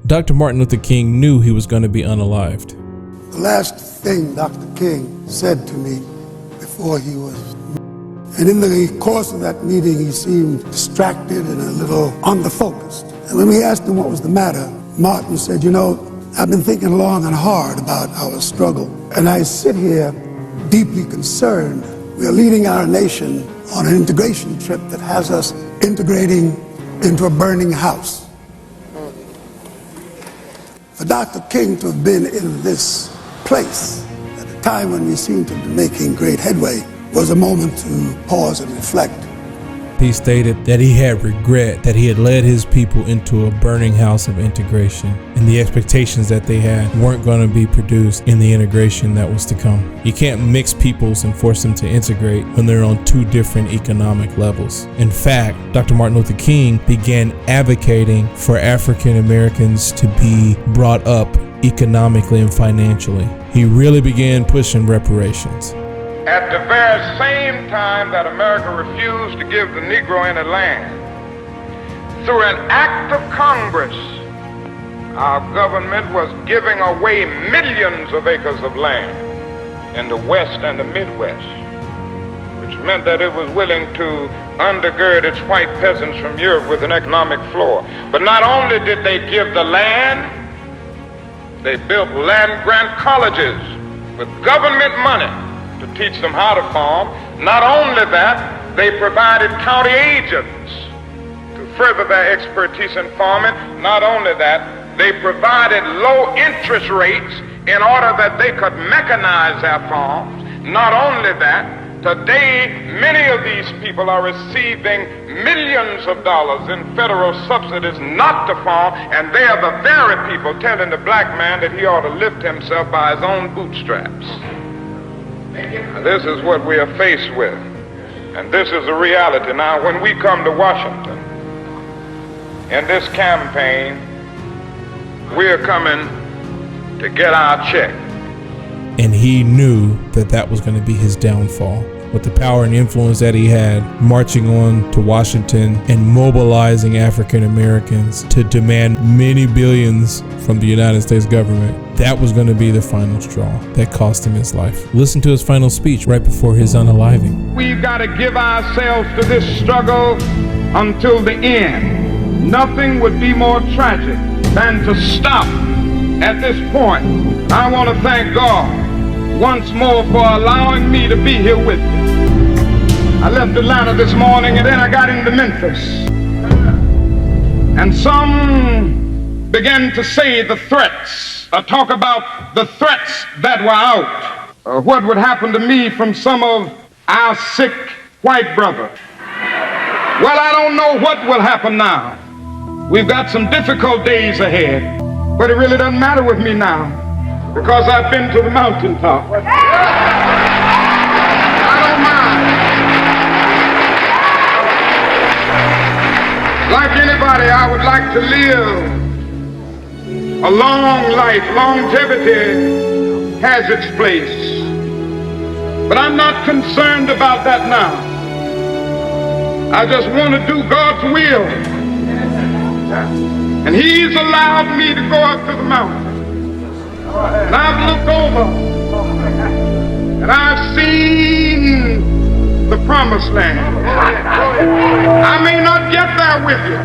Dr. Martin Luther King knew he was going to be unalived. The last thing Dr. King said to me before he was, and in the course of that meeting, he seemed distracted and a little underfocused. And when we asked him what was the matter, Martin said, you know, I've been thinking long and hard about our struggle, and I sit here deeply concerned. We are leading our nation on an integration trip that has us integrating into a burning house. For Dr. King to have been in this place at a time when we seem to be making great headway was a moment to pause and reflect. He stated that he had regret that he had led his people into a burning house of integration, and the expectations that they had weren't going to be produced in the integration that was to come. You can't mix peoples and force them to integrate when they're on two different economic levels. In fact, Dr. Martin Luther King began advocating for African Americans to be brought up economically and financially. He really began pushing reparations. At the very same time that America refused to give the Negro any land, through an act of Congress, our government was giving away millions of acres of land in the West and the Midwest, which meant that it was willing to undergird its white peasants from Europe with an economic floor. But not only did they give the land, they built land-grant colleges with government money to teach them how to farm. Not only that, they provided county agents to further their expertise in farming. Not only that, they provided low interest rates in order that they could mechanize their farms. Not only that, today many of these people are receiving millions of dollars in federal subsidies not to farm, and they are the very people telling the black man that he ought to lift himself by his own bootstraps. This is what we are faced with, and this is the reality. Now, when we come to Washington in this campaign, we are coming to get our check. And he knew that that was going to be his downfall. With the power and influence that he had, marching on to Washington and mobilizing African Americans to demand many billions from the United States government, that was going to be the final straw that cost him his life. Listen to his final speech right before his unaliving. We've got to give ourselves to this struggle until the end. Nothing would be more tragic than to stop at this point. I want to thank God once more for allowing me to be here with you. I left Atlanta this morning and then I got into Memphis. And some began to say the threats, talk about the threats that were out. What would happen to me from some of our sick white brother. Well, I don't know what will happen now. We've got some difficult days ahead, but it really doesn't matter with me now. Because I've been to the mountaintop. I don't mind. Like anybody, I would like to live a long life. Longevity has its place. But I'm not concerned about that now. I just want to do God's will. And He's allowed me to go up to the mountain. And I've looked over and I've seen the promised land. I may not get there with you,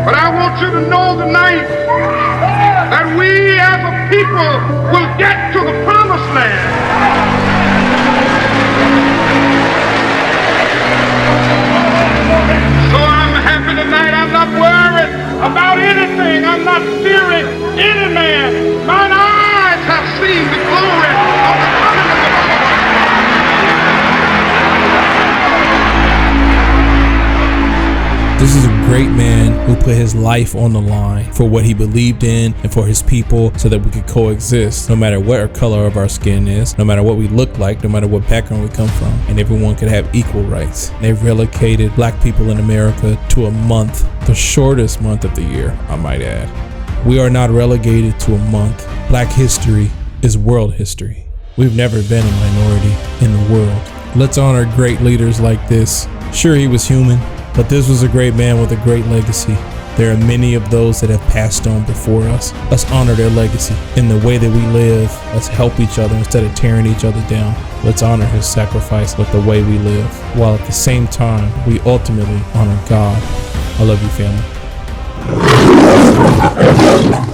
but I want you to know tonight that we as a people will get to the promised land. So I'm happy tonight. I'm not worried about anything. I'm not fearing any man. Mine eyes have seen the glory of the coming of the This is a great man who put his life on the line for what he believed in and for his people so that we could coexist no matter what our color of our skin is, no matter what we look like, no matter what background we come from, and everyone could have equal rights. They've relocated black people in America to a month, the shortest month of the year, I might add. We are not relegated to a month. Black history is world history. We've never been a minority in the world. Let's honor great leaders like this. Sure, he was human, but this was a great man with a great legacy There are many of those that have passed on before us. Let's honor their legacy. In the way that we live, let's help each other instead of tearing each other down. Let's honor his sacrifice with the way we live, while at the same time, we ultimately honor God. I love you, family.